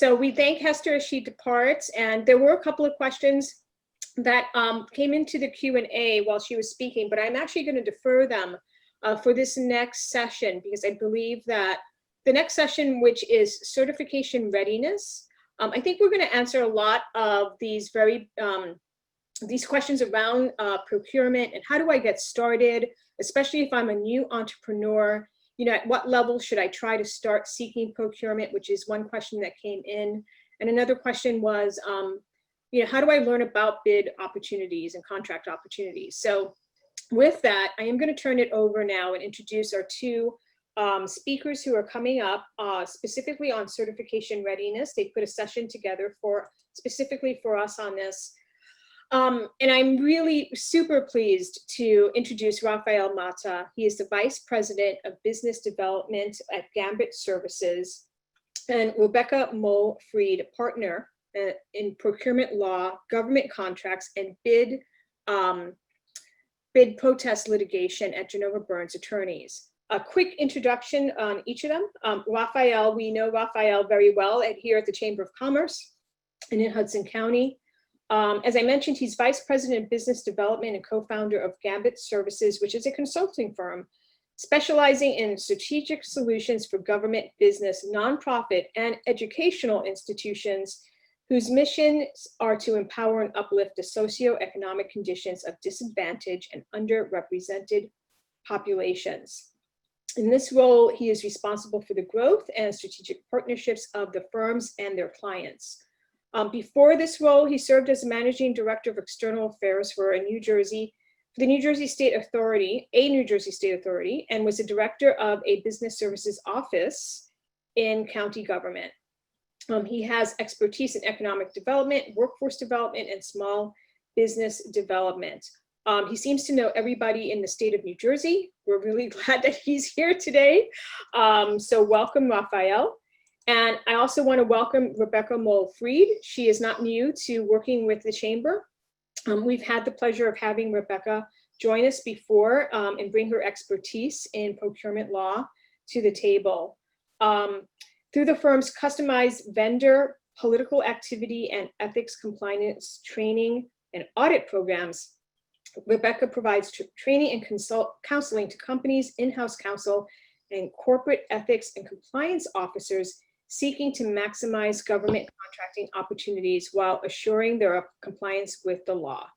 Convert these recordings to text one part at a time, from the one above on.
So we thank Hester as she departs, and there were a couple of questions that came into the Q&A while she was speaking, but I'm actually going to defer them for this next session, because I believe that the next session, which is certification readiness, I think we're going to answer a lot of these these questions around procurement and how do I get started, especially if I'm a new entrepreneur. You know, at what level should I try to start seeking procurement, which is one question that came in. And another question was, you know, how do I learn about bid opportunities and contract opportunities? So with that, I am going to turn it over now and introduce our two speakers who are coming up specifically on certification readiness. They put a session together specifically for us on this. And I'm really super pleased to introduce Rafael Mata. He is the Vice President of Business Development at GAMBIT Services, and Rebecca Moll Fried, partner in procurement law, government contracts, and bid protest litigation at Genova Burns Attorneys. A quick introduction on each of them. Rafael, we know Rafael very well here at the Chamber of Commerce and in Hudson County. As I mentioned, he's Vice President of Business Development and co-founder of GAMBIT Services, which is a consulting firm specializing in strategic solutions for government, business, nonprofit, and educational institutions whose missions are to empower and uplift the socioeconomic conditions of disadvantaged and underrepresented populations. In this role, he is responsible for the growth and strategic partnerships of the firms and their clients. Before this role, he served as Managing Director of External Affairs for the New Jersey State Authority, and was the Director of a Business Services Office in county government. He has expertise in economic development, workforce development, and small business development. He seems to know everybody in the state of New Jersey. We're really glad that he's here today. So welcome, Rafael. And I also want to welcome Rebecca Moll Fried. She is not new to working with the Chamber. We've had the pleasure of having Rebecca join us before and bring her expertise in procurement law to the table. Through the firm's customized vendor, political activity, and ethics compliance training and audit programs, Rebecca provides training and counseling to companies, in-house counsel, and corporate ethics and compliance officers seeking to maximize government contracting opportunities while assuring their compliance with the law.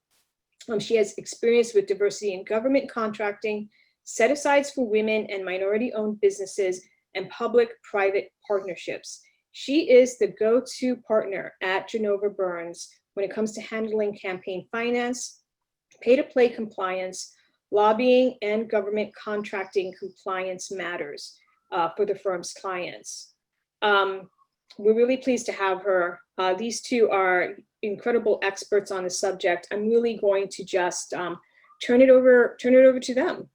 She has experience with diversity in government contracting, set-asides for women and minority-owned businesses, and public-private partnerships. She is the go-to partner at Genova Burns when it comes to handling campaign finance, pay-to-play compliance, lobbying, and government contracting compliance matters for the firm's clients. We're really pleased to have her. These two are incredible experts on the subject. I'm really going to just turn it over to them.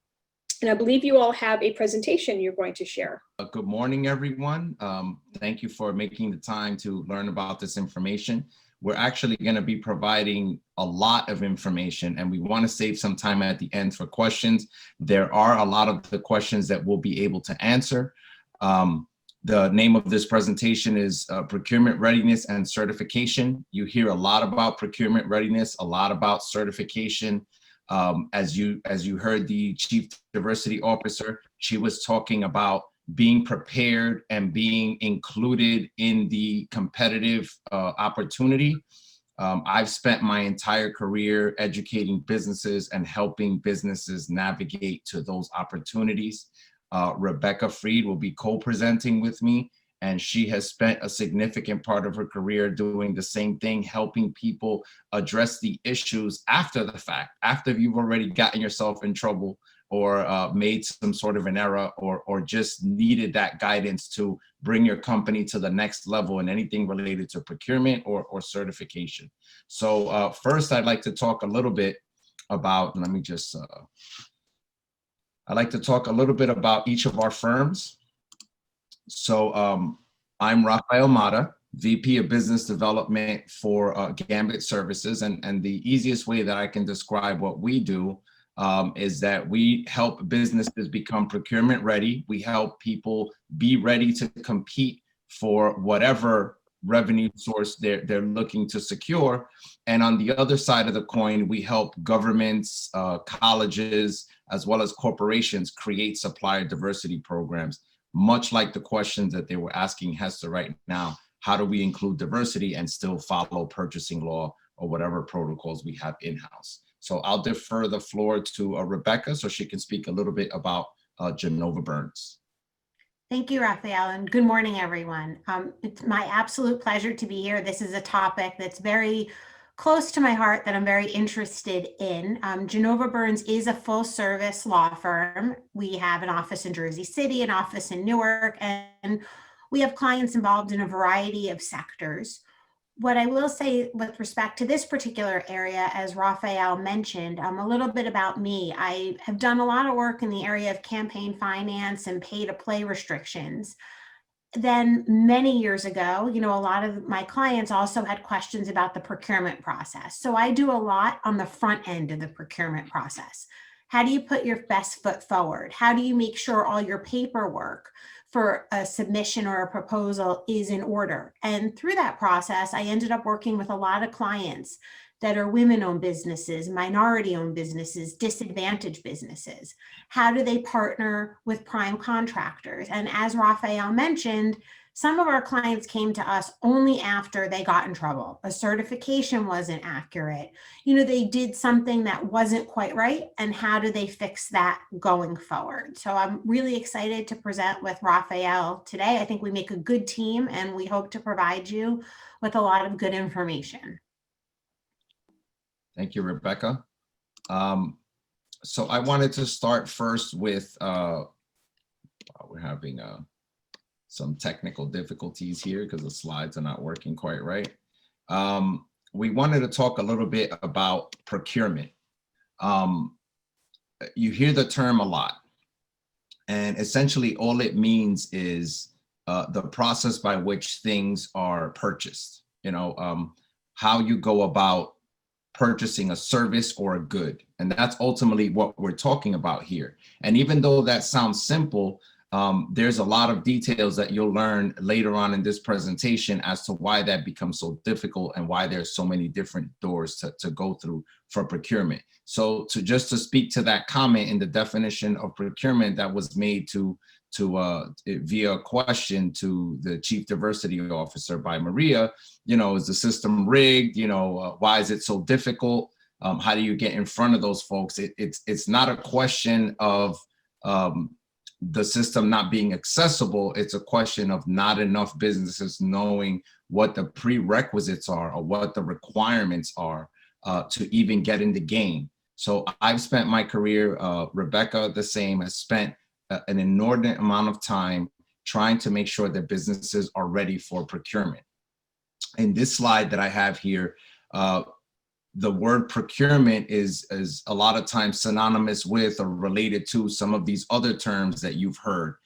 And I believe you all have a presentation you're going to share. Good morning, everyone. Thank you for making the time to learn about this information. We're actually going to be providing a lot of information, and we want to save some time at the end for questions. There are a lot of the questions that we'll be able to answer. The name of this presentation is Procurement Readiness and Certification. You hear a lot about procurement readiness, a lot about certification. As you heard the Chief Diversity Officer, she was talking about being prepared and being included in the competitive opportunity. I've spent my entire career educating businesses and helping businesses navigate to those opportunities. Rebecca Fried will be co-presenting with me, and she has spent a significant part of her career doing the same thing, helping people address the issues after the fact, after you've already gotten yourself in trouble or made some sort of an error or just needed that guidance to bring your company to the next level in anything related to procurement or certification. So first, I'd like to talk a little bit about, I'd like to talk a little bit about each of our firms. So I'm Rafael Mata, VP of Business Development for GAMBIT Services. And the easiest way that I can describe what we do is that we help businesses become procurement ready. We help people be ready to compete for whatever revenue source they're looking to secure. And on the other side of the coin, we help governments, colleges, as well as corporations create supplier diversity programs, much like the questions that they were asking Hester right now. How do we include diversity and still follow purchasing law or whatever protocols we have in-house? So I'll defer the floor to Rebecca so she can speak a little bit about Genova Burns. Thank you, Rafael, and good morning, everyone. It's my absolute pleasure to be here. This is a topic that's very close to my heart that I'm very interested in. Genova Burns is a full service law firm. We have an office in Jersey City, an office in Newark, and we have clients involved in a variety of sectors. What I will say with respect to this particular area, as Rafael mentioned, a little bit about me. I have done a lot of work in the area of campaign finance and pay-to-play restrictions. Then many years ago, a lot of my clients also had questions about the procurement process. So I do a lot on the front end of the procurement process. How do you put your best foot forward? How do you make sure all your paperwork for a submission or a proposal is in order? And through that process, I ended up working with a lot of clients that are women-owned businesses, minority-owned businesses, disadvantaged businesses. How do they partner with prime contractors? And as Rafael mentioned, some of our clients came to us only after they got in trouble. A certification wasn't accurate. They did something that wasn't quite right. And how do they fix that going forward? So I'm really excited to present with Rafael today. I think we make a good team and we hope to provide you with a lot of good information. Thank you, Rebecca. So I wanted to start first with, we're having some technical difficulties here because the slides are not working quite right. We wanted to talk a little bit about procurement. You hear the term a lot, and essentially all it means is the process by which things are purchased, how you go about purchasing a service or a good. And that's ultimately what we're talking about here. And even though that sounds simple, there's a lot of details that you'll learn later on in this presentation as to why that becomes so difficult and why there's so many different doors to go through for procurement. So to speak to that comment in the definition of procurement that was made via a question to the Chief Diversity Officer by Maria, is the system rigged? Why is it so difficult? How do you get in front of those folks? It's not a question of the system not being accessible. It's a question of not enough businesses knowing what the prerequisites are or what the requirements are to even get in the game. So I've spent my career, Rebecca the same, has spent an inordinate amount of time trying to make sure that businesses are ready for procurement. In this slide that I have here, the word procurement is a lot of times synonymous with or related to some of these other terms that you've heard,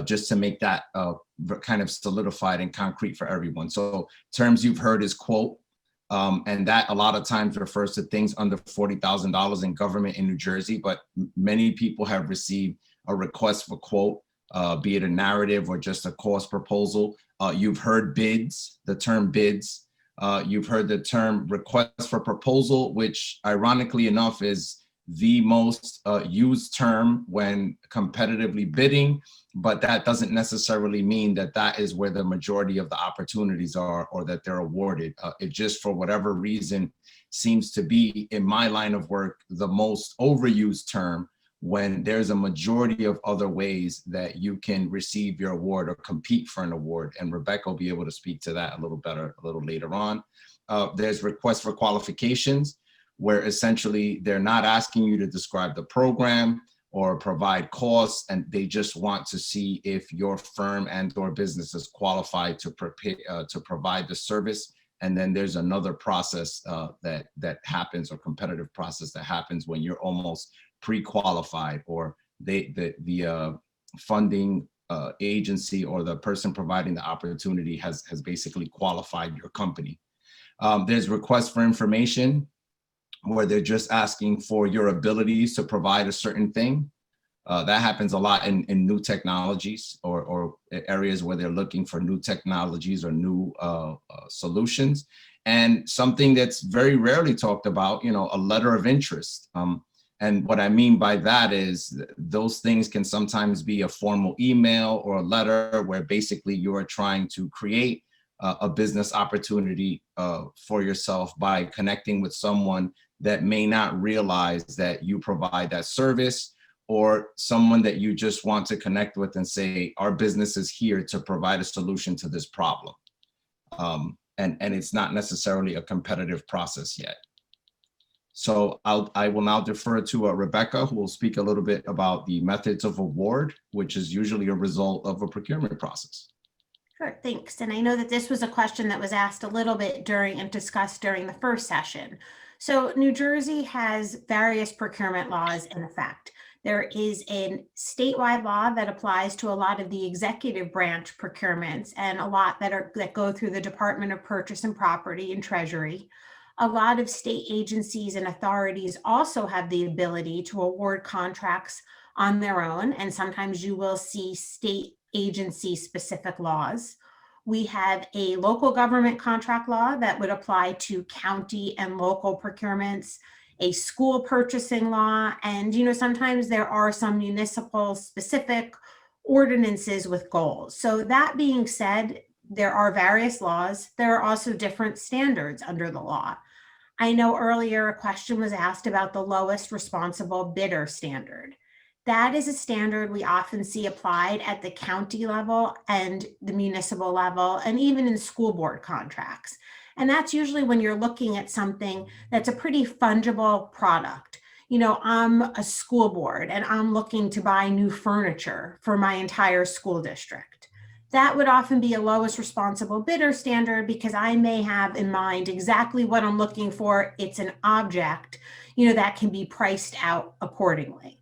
just to make that kind of solidified and concrete for everyone. So terms you've heard is quote, and that a lot of times refers to things under $40,000 in government in New Jersey, but many people have received a request for quote, be it a narrative or just a cost proposal. You've heard bids, the term bids. You've heard the term request for proposal, which ironically enough is the most used term when competitively bidding, but that doesn't necessarily mean that that is where the majority of the opportunities are or that they're awarded. It just, for whatever reason, seems to be, in my line of work, the most overused term when there's a majority of other ways that you can receive your award or compete for an award. And Rebecca will be able to speak to that a little better a little later on. There's requests for qualifications, where essentially they're not asking you to describe the program or provide costs, and they just want to see if your firm and or business is qualified to provide the service. And then there's another process that happens, or competitive process that happens when you're almost pre-qualified, or the funding agency or the person providing the opportunity has basically qualified your company. There's requests for information, where they're just asking for your abilities to provide a certain thing. That happens a lot in new technologies or areas where they're looking for new technologies or new solutions. And something that's very rarely talked about, a letter of interest. And what I mean by that is those things can sometimes be a formal email or a letter where basically you are trying to create a business opportunity for yourself by connecting with someone that may not realize that you provide that service, or someone that you just want to connect with and say, our business is here to provide a solution to this problem. And it's not necessarily a competitive process yet. So I will now defer to Rebecca, who will speak a little bit about the methods of award, which is usually a result of a procurement process. Sure, thanks. And I know that this was a question that was asked a little bit during and discussed during the first session. So New Jersey has various procurement laws in effect. There is a statewide law that applies to a lot of the executive branch procurements and a lot that go through the Department of Purchase and Property and Treasury. A lot of state agencies and authorities also have the ability to award contracts on their own, and sometimes you will see state agency specific laws. We have a local government contract law that would apply to county and local procurements, a school purchasing law, and sometimes there are some municipal specific ordinances with goals. So that being said, there are various laws. There are also different standards under the law. I know earlier a question was asked about the lowest responsible bidder standard. That is a standard we often see applied at the county level and the municipal level, and even in school board contracts. And that's usually when you're looking at something that's a pretty fungible product. I'm a school board and I'm looking to buy new furniture for my entire school district. That would often be a lowest responsible bidder standard because I may have in mind exactly what I'm looking for. It's an object, that can be priced out accordingly.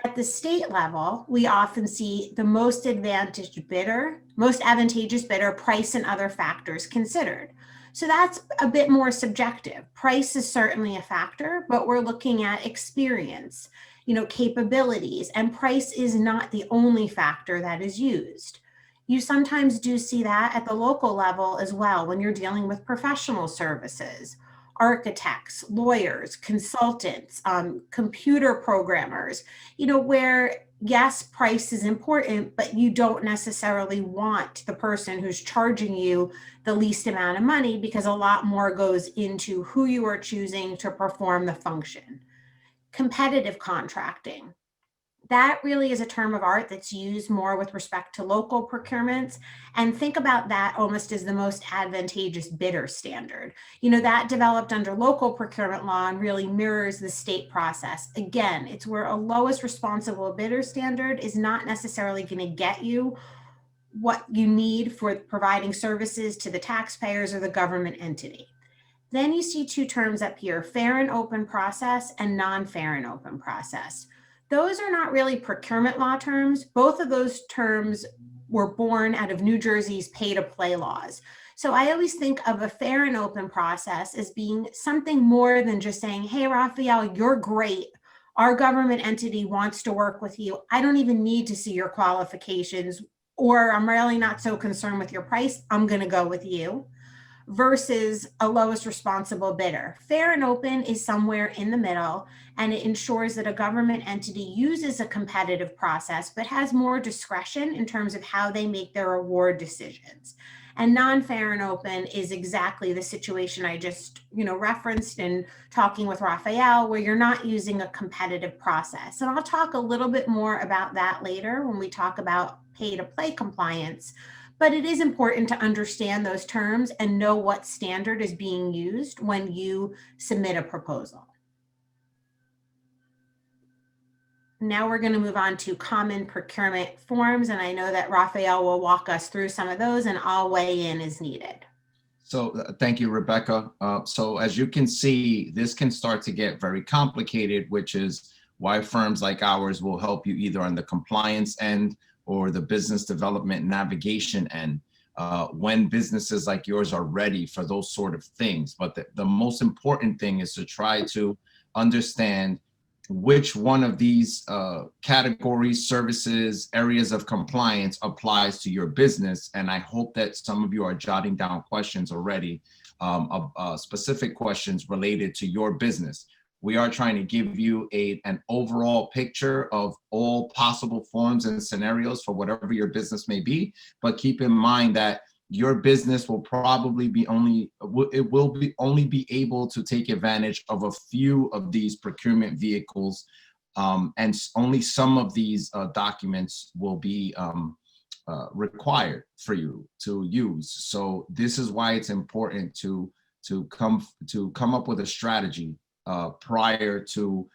At the state level, we often see the most advantageous bidder, price and other factors considered. So that's a bit more subjective. Price is certainly a factor, but we're looking at experience, capabilities, and price is not the only factor that is used. You sometimes do see that at the local level as well when you're dealing with professional services, architects, lawyers, consultants, computer programmers, where yes, price is important, but you don't necessarily want the person who's charging you the least amount of money because a lot more goes into who you are choosing to perform the function. Competitive contracting. That really is a term of art that's used more with respect to local procurements. And think about that almost as the most advantageous bidder standard. That developed under local procurement law and really mirrors the state process. Again, it's where a lowest responsible bidder standard is not necessarily going to get you what you need for providing services to the taxpayers or the government entity. Then you see two terms up here, fair and open process and non-fair and open process. Those are not really procurement law terms. Both of those terms were born out of New Jersey's pay-to-play laws. So I always think of a fair and open process as being something more than just saying, hey, Rafael, you're great. Our government entity wants to work with you. I don't even need to see your qualifications, or I'm really not so concerned with your price. I'm going to go with you. Versus a lowest responsible bidder. Fair and open is somewhere in the middle, and it ensures that a government entity uses a competitive process, but has more discretion in terms of how they make their award decisions. And non-fair and open is exactly the situation I just, referenced in talking with Rafael, where you're not using a competitive process. And I'll talk a little bit more about that later when we talk about pay-to-play compliance. But it is important to understand those terms and know what standard is being used when you submit a proposal. Now we're going to move on to common procurement forms, and I know that Rafael will walk us through some of those, and I'll weigh in as needed. So thank you, Rebecca. So as you can see, this can start to get very complicated, which is why firms like ours will help you either on the compliance end or the business development navigation end, when businesses like yours are ready for those sort of things. But the most important thing is to try to understand which one of these categories, services, areas of compliance applies to your business. And I hope that some of you are jotting down questions already, specific questions related to your business. We are trying to give you an overall picture of all possible forms and scenarios for whatever your business may be, but keep in mind that your business will probably be only be able to take advantage of a few of these procurement vehicles, and only some of these documents will be required for you to use. So this is why it's important to come up with a strategy prior to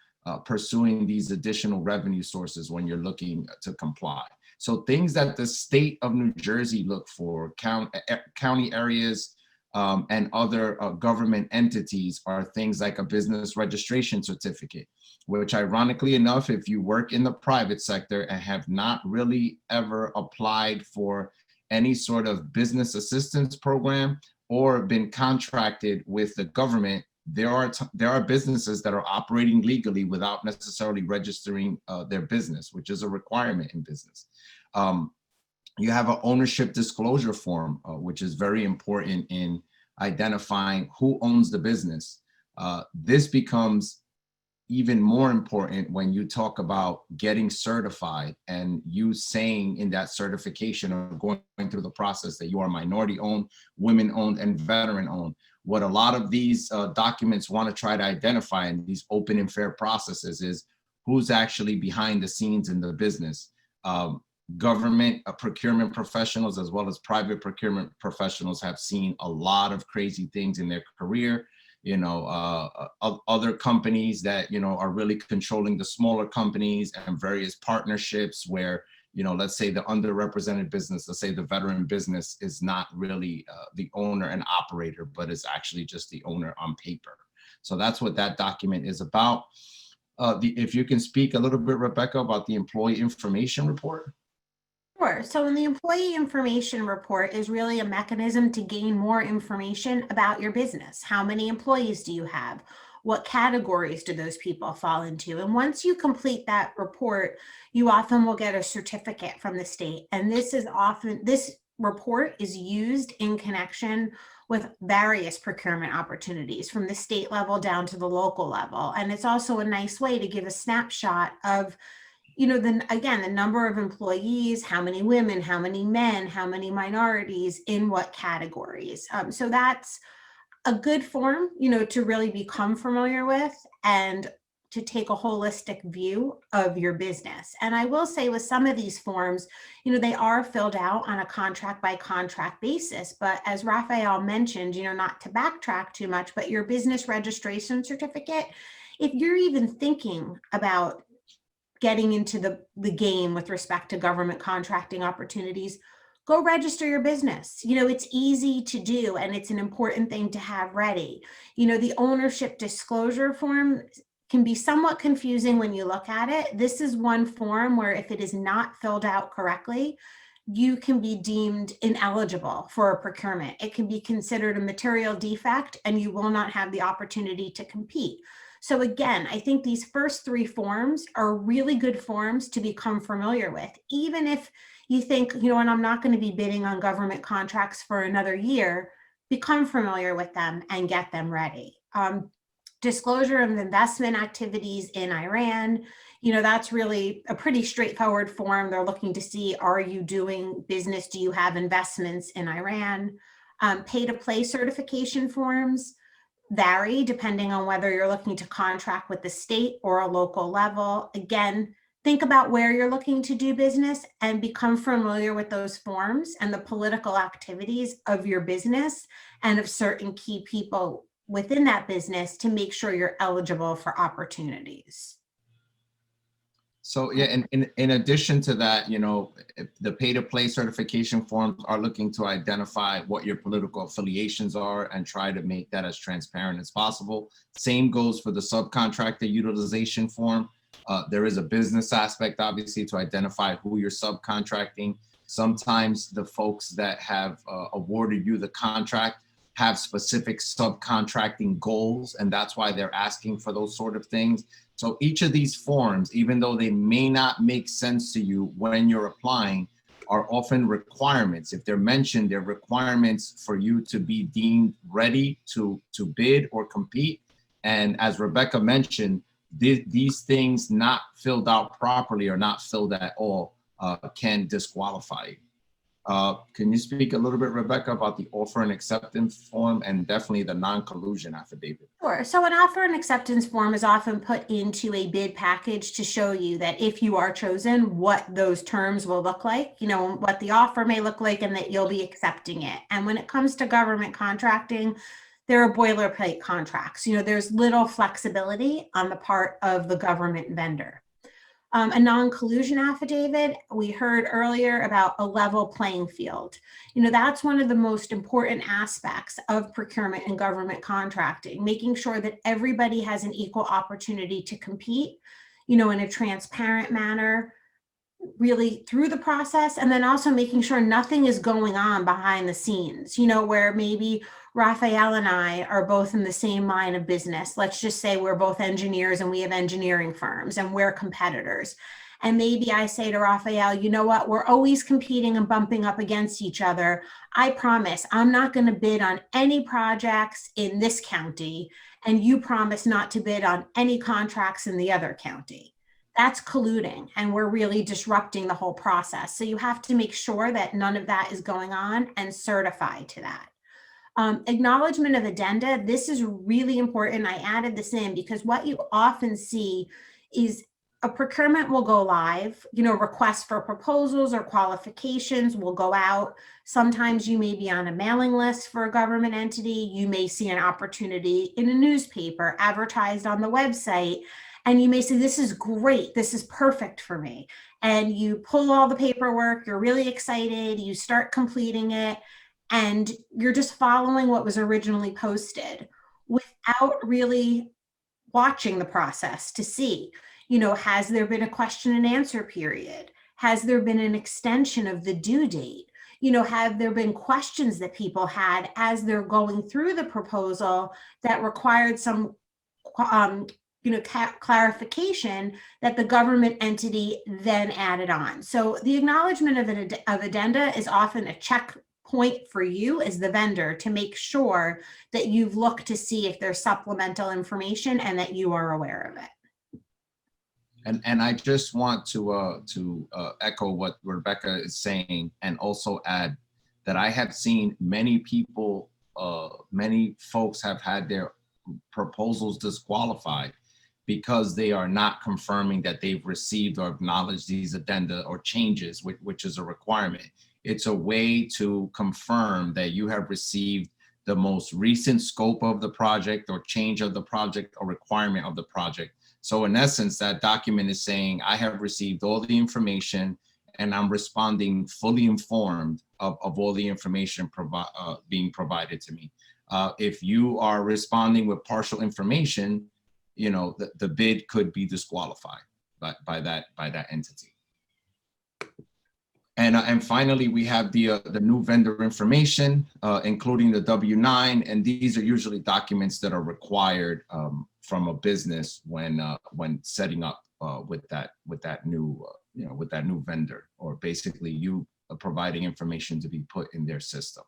pursuing these additional revenue sources when you're looking to comply. So things that the state of New Jersey look for, county areas and other government entities, are things like a business registration certificate, which ironically enough, if you work in the private sector and have not really ever applied for any sort of business assistance program or been contracted with the government, there are businesses that are operating legally without necessarily registering their business, which is a requirement in business. You have an ownership disclosure form, which is very important in identifying who owns the business. This becomes even more important when you talk about getting certified and you saying in that certification or going through the process that you are minority owned, women owned, and veteran owned. What a lot of these documents want to try to identify in these open and fair processes is who's actually behind the scenes in the business. Government procurement professionals as well as private procurement professionals have seen a lot of crazy things in their career. You know, other companies that, you know, are really controlling the smaller companies and various partnerships where, you know, let's say the underrepresented business, let's say the veteran business is not really the owner and operator, but is actually just the owner on paper. So that's what that document is about. If you can speak a little bit, Rebecca, about the employee information report. Sure. So in the employee information report is really a mechanism to gain more information about your business. How many employees do you have? What categories do those people fall into? And once you complete that report, you often will get a certificate from the state. And this report is used in connection with various procurement opportunities from the state level down to the local level. And it's also a nice way to give a snapshot of, you know, then again, the number of employees, how many women, how many men, how many minorities, in what categories. So that's a good form, you know, to really become familiar with and to take a holistic view of your business. And I will say with some of these forms, you know, they are filled out on a contract by contract basis. But as Rafael mentioned, you know, not to backtrack too much, but your business registration certificate, if you're even thinking about getting into the game with respect to government contracting opportunities, go register your business. You know, it's easy to do and it's an important thing to have ready. You know, the ownership disclosure form can be somewhat confusing when you look at it. This is one form where if it is not filled out correctly, you can be deemed ineligible for a procurement. It can be considered a material defect and you will not have the opportunity to compete. So again, I think these first three forms are really good forms to become familiar with, even if you think, you know, and I'm not going to be bidding on government contracts for another year, become familiar with them and get them ready. Disclosure of investment activities in Iran, you know, that's really a pretty straightforward form. They're looking to see, are you doing business? Do you have investments in Iran? Pay to play certification forms vary depending on whether you're looking to contract with the state or a local level. Again, think about where you're looking to do business and become familiar with those forms and the political activities of your business and of certain key people within that business to make sure you're eligible for opportunities. So yeah, and in addition to that, you know, the pay-to-play certification forms are looking to identify what your political affiliations are and try to make that as transparent as possible. Same goes for the subcontractor utilization form. There is a business aspect, obviously, to identify who you're subcontracting. Sometimes the folks that have awarded you the contract have specific subcontracting goals, and that's why they're asking for those sort of things. So each of these forms, even though they may not make sense to you when you're applying, are often requirements. If they're mentioned, they're requirements for you to be deemed ready to bid or compete. And as Rebecca mentioned, these things not filled out properly or not filled at all can disqualify you. Can you speak a little bit, Rebecca, about the offer and acceptance form and definitely the non-collusion affidavit? Sure. So an offer and acceptance form is often put into a bid package to show you that if you are chosen, what those terms will look like, you know, what the offer may look like, and that you'll be accepting it. And when it comes to government contracting, there are boilerplate contracts. You know, there's little flexibility on the part of the government vendor. A non-collusion affidavit, we heard earlier about a level playing field. You know, that's one of the most important aspects of procurement and government contracting, making sure that everybody has an equal opportunity to compete, you know, in a transparent manner, really through the process, and then also making sure nothing is going on behind the scenes, you know, where maybe Rafael and I are both in the same line of business. Let's just say we're both engineers and we have engineering firms and we're competitors. And maybe I say to Rafael, you know what, we're always competing and bumping up against each other. I promise I'm not going to bid on any projects in this county, and you promise not to bid on any contracts in the other county. That's colluding, and we're really disrupting the whole process. So you have to make sure that none of that is going on and certify to that. Acknowledgement of addenda, this is really important. I added this in because what you often see is a procurement will go live, you know, requests for proposals or qualifications will go out. Sometimes you may be on a mailing list for a government entity. You may see an opportunity in a newspaper, advertised on the website, and you may say, this is great, this is perfect for me. And you pull all the paperwork, you're really excited, you start completing it, and you're just following what was originally posted without really watching the process to see, you know, has there been a question and answer period? Has there been an extension of the due date? You know, have there been questions that people had as they're going through the proposal that required some, you know, clarification that the government entity then added on? So the acknowledgement of addenda is often a checkpoint for you as the vendor to make sure that you've looked to see if there's supplemental information and that you are aware of it. And I just want to echo what Rebecca is saying, and also add that I have seen many people, many folks have had their proposals disqualified because they are not confirming that they've received or acknowledged these addenda or changes, which is a requirement. It's a way to confirm that you have received the most recent scope of the project or change of the project or requirement of the project. So in essence, that document is saying, I have received all the information and I'm responding fully informed of all the information being provided to me. If you are responding with partial information, you know, the bid could be disqualified by that entity. And finally, we have the new vendor information, including the W-9, and these are usually documents that are required from a business when setting up with that new vendor, or basically you providing information to be put in their system.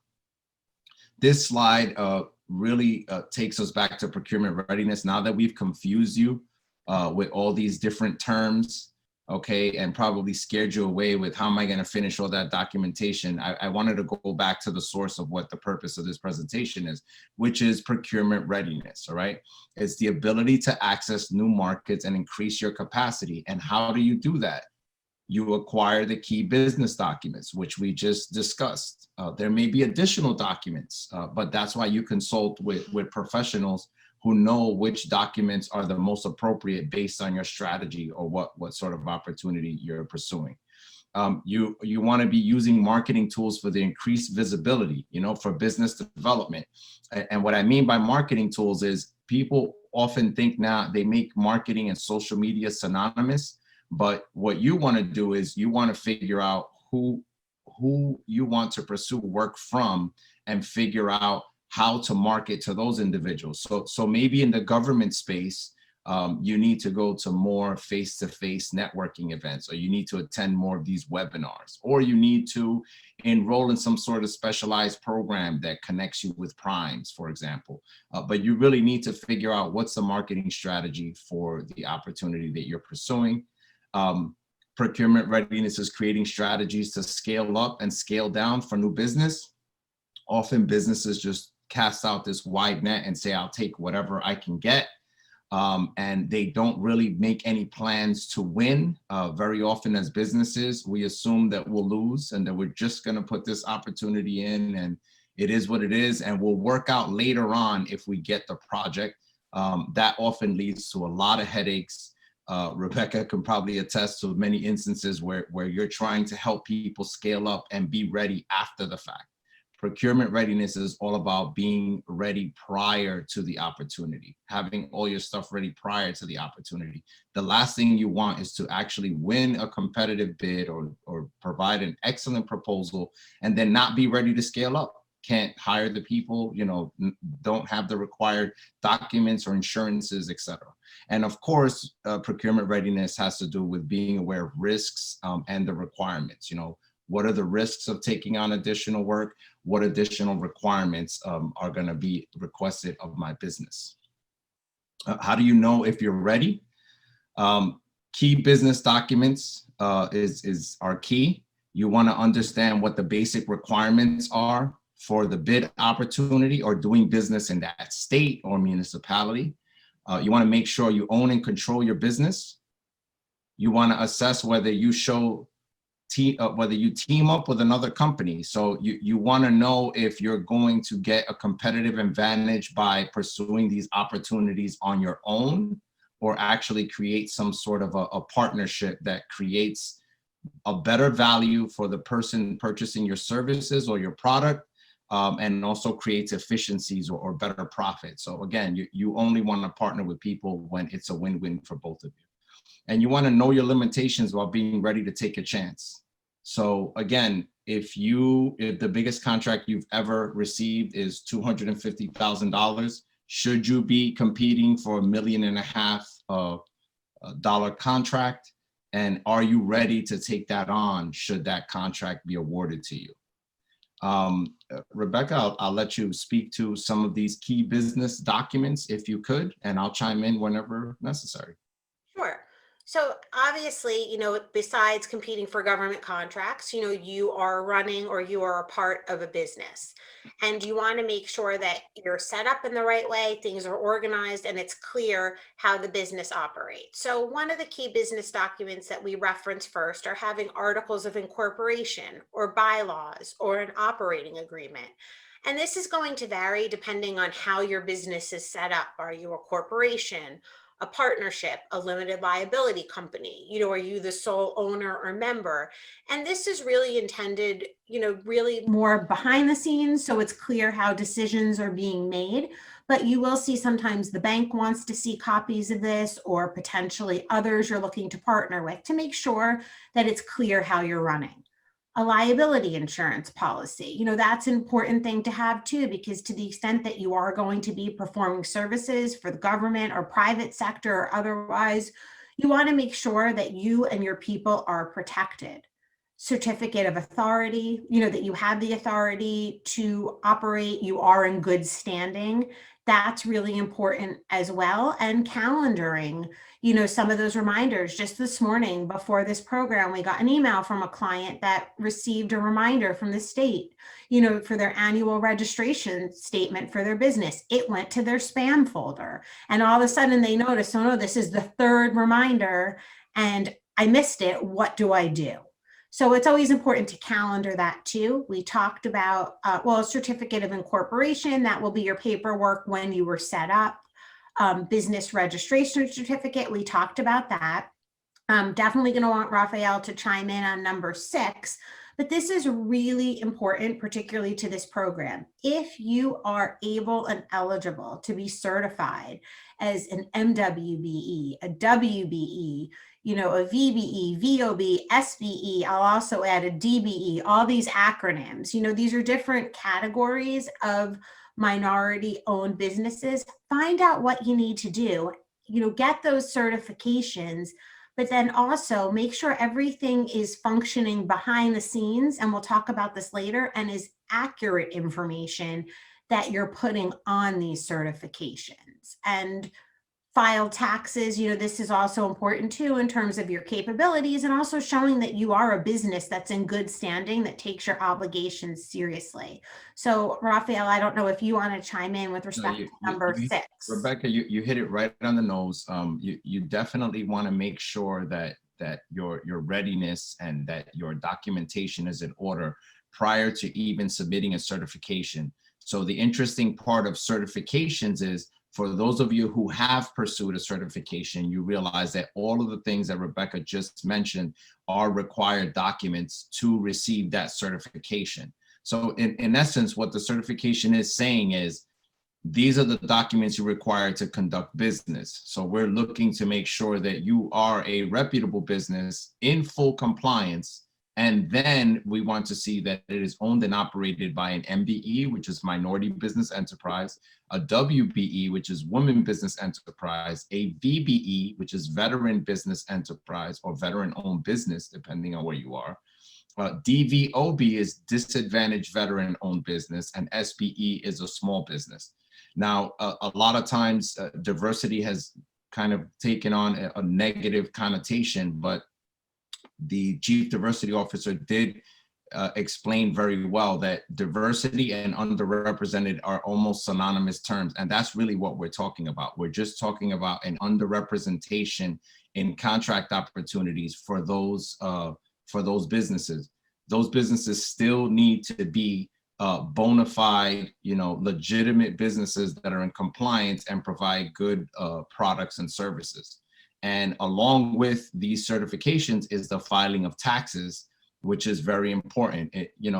This slide really takes us back to procurement readiness. Now that we've confused you with all these different terms, okay, and probably scared you away with how am I going to finish all that documentation, I wanted to go back to the source of what the purpose of this presentation is, which is procurement readiness, all right? It's the ability to access new markets and increase your capacity. And how do you do that? You acquire the key business documents, which we just discussed. There may be additional documents, but that's why you consult with professionals who know which documents are the most appropriate based on your strategy or what sort of opportunity you're pursuing. You want to be using marketing tools for the increased visibility, you know, for business development. And what I mean by marketing tools is people often think now they make marketing and social media synonymous, but what you want to do is you want to figure out who you want to pursue work from and figure out how to market to those individuals. So maybe in the government space, You need to go to more face-to-face networking events, or you need to attend more of these webinars, or you need to enroll in some sort of specialized program that connects you with primes, for example. But you really need to figure out what's the marketing strategy for the opportunity that you're pursuing. Procurement readiness is creating strategies to scale up and scale down for new business. Often businesses just cast out this wide net and say, I'll take whatever I can get. And they don't really make any plans to win. Very often as businesses, we assume that we'll lose and that we're just going to put this opportunity in and it is what it is, and we'll work out later on if we get the project. That often leads to a lot of headaches. Rebecca can probably attest to many instances where you're trying to help people scale up and be ready after the fact. Procurement readiness is all about being ready prior to the opportunity, having all your stuff ready prior to the opportunity. The last thing you want is to actually win a competitive bid or provide an excellent proposal and then not be ready to scale up. Can't hire the people, don't have the required documents or insurances, etc. And of course, procurement readiness has to do with being aware of risks and the requirements. What are the risks of taking on additional work? What additional requirements are going to be requested of my business? How do you know if you're ready? Key business documents are key. You want to understand what the basic requirements are for the bid opportunity or doing business in that state or municipality. You want to make sure you own and control your business. You want to assess whether you team up with another company. So you want to know if you're going to get a competitive advantage by pursuing these opportunities on your own, or actually create some sort of a partnership that creates a better value for the person purchasing your services or your product, and also creates efficiencies or better profit. So again, you only want to partner with people when it's a win-win for both of you. And you want to know your limitations while being ready to take a chance. So again, if the biggest contract you've ever received is $250,000, should you be competing for $1.5 million contract? And are you ready to take that on should that contract be awarded to you? Rebecca, I'll let you speak to some of these key business documents if you could, and I'll chime in whenever necessary. Sure. So obviously, besides competing for government contracts, you are running or you are a part of a business, and you want to make sure that you're set up in the right way, things are organized, and it's clear how the business operates. So one of the key business documents that we reference first are having articles of incorporation or bylaws or an operating agreement. And this is going to vary depending on how your business is set up. Are you a corporation, a partnership, a limited liability company? Are you the sole owner or member? And this is really intended, really more behind the scenes, so it's clear how decisions are being made. But you will see sometimes the bank wants to see copies of this, or potentially others you're looking to partner with, to make sure that it's clear how you're running. A liability insurance policy, that's an important thing to have too, because to the extent that you are going to be performing services for the government or private sector or otherwise, you want to make sure that you and your people are protected. Certificate of authority, that you have the authority to operate, you are in good standing. That's really important as well. And calendaring, some of those reminders. Just this morning before this program, we got an email from a client that received a reminder from the state, for their annual registration statement for their business. It went to their spam folder, and all of a sudden they noticed, oh no, this is the third reminder and I missed it. What do I do? So it's always important to calendar that too. We talked about, a certificate of incorporation, that will be your paperwork when you were set up. Business registration certificate, we talked about that. Definitely going to want Rafael to chime in on number 6, but this is really important, particularly to this program. If you are able and eligible to be certified as an MWBE, a WBE, a VBE, VOB, SBE, I'll also add a DBE, all these acronyms, these are different categories of minority owned businesses. Find out what you need to do get those certifications, but then also make sure everything is functioning behind the scenes, and we'll talk about this later, and is accurate information that you're putting on these certifications. And file taxes, this is also important too in terms of your capabilities, and also showing that you are a business that's in good standing, that takes your obligations seriously. So Rafael, I don't know if you want to chime in with respect to number 6. Rebecca, you hit it right on the nose. You definitely want to make sure that your readiness and that your documentation is in order prior to even submitting a certification. So the interesting part of certifications is, for those of you who have pursued a certification, you realize that all of the things that Rebecca just mentioned are required documents to receive that certification. So in essence, what the certification is saying is, these are the documents you require to conduct business. So we're looking to make sure that you are a reputable business in full compliance. And then we want to see that it is owned and operated by an MBE, which is Minority Business Enterprise, a WBE, which is Women Business Enterprise, a VBE, which is Veteran Business Enterprise or Veteran-Owned Business, depending on where you are. DVOB is Disadvantaged Veteran-Owned Business, and SBE is a small business. Now, a lot of times diversity has kind of taken on a negative connotation, but the Chief Diversity Officer did explain very well that diversity and underrepresented are almost synonymous terms. And that's really what we're talking about. We're just talking about an underrepresentation in contract opportunities for those businesses. Those businesses still need to be bona fide, legitimate businesses that are in compliance and provide good products and services. And along with these certifications is the filing of taxes, which is very important.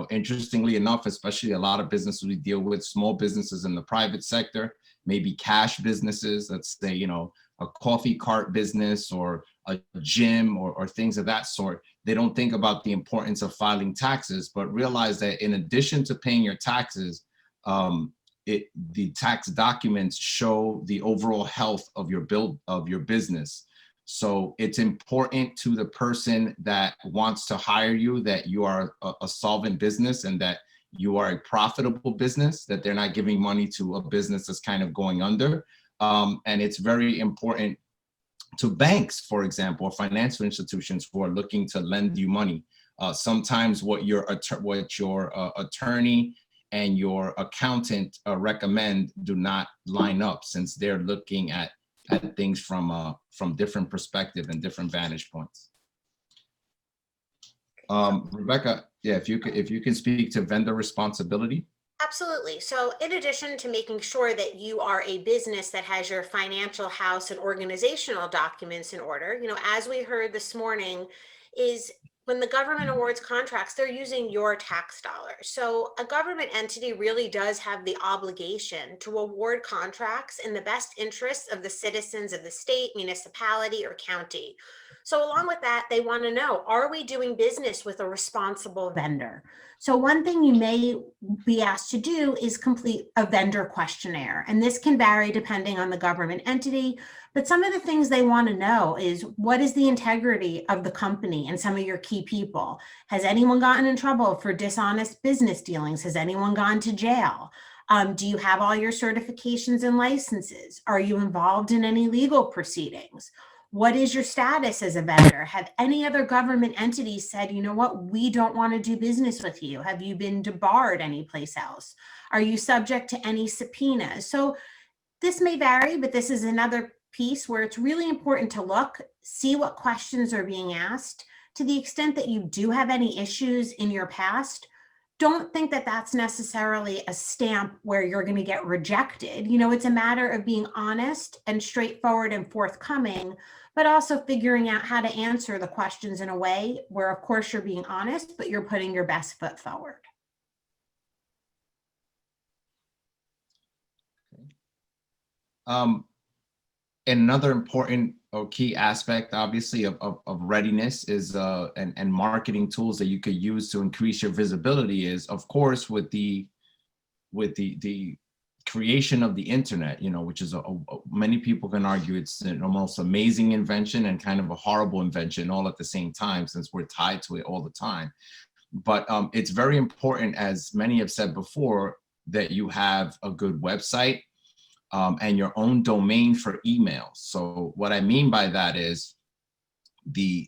Interestingly enough, especially a lot of businesses we deal with, small businesses in the private sector, maybe cash businesses, let's say, a coffee cart business or a gym or things of that sort. They don't think about the importance of filing taxes, but realize that in addition to paying your taxes, the tax documents show the overall health of your business. So it's important to the person that wants to hire you that you are a solvent business and that you are a profitable business, that they're not giving money to a business that's kind of going under. And it's very important to banks, for example, or financial institutions who are looking to lend you money. Sometimes what your attorney and your accountant recommend do not line up, since they're looking at things from different perspective and different vantage points. Rebecca, yeah, if you can speak to vendor responsibility. Absolutely. So in addition to making sure that you are a business that has your financial house and organizational documents in order, as we heard this morning, is when the government awards contracts, they're using your tax dollars. So a government entity really does have the obligation to award contracts in the best interests of the citizens of the state, municipality, or county. So along with that, they want to know, are we doing business with a responsible vendor? So one thing you may be asked to do is complete a vendor questionnaire. And this can vary depending on the government entity. But some of the things they want to know is, what is the integrity of the company and some of your key people? Has anyone gotten in trouble for dishonest business dealings? Has anyone gone to jail? Do you have all your certifications and licenses? Are you involved in any legal proceedings? What is your status as a vendor? Have any other government entities said, you know what, we don't want to do business with you? Have you been debarred anyplace else? Are you subject to any subpoenas? So this may vary, but this is another piece where it's really important to look, see what questions are being asked. To the extent that you do have any issues in your past, don't think that that's necessarily a stamp where you're going to get rejected. It's a matter of being honest and straightforward and forthcoming, but also figuring out how to answer the questions in a way where, of course, you're being honest, but you're putting your best foot forward. Another important or key aspect, obviously, of readiness is and marketing tools that you could use to increase your visibility is, of course, with the creation of the internet, which is many people can argue it's an almost amazing invention and kind of a horrible invention all at the same time, since we're tied to it all the time. But it's very important, as many have said before, that you have a good website and your own domain for email. So what I mean by that is the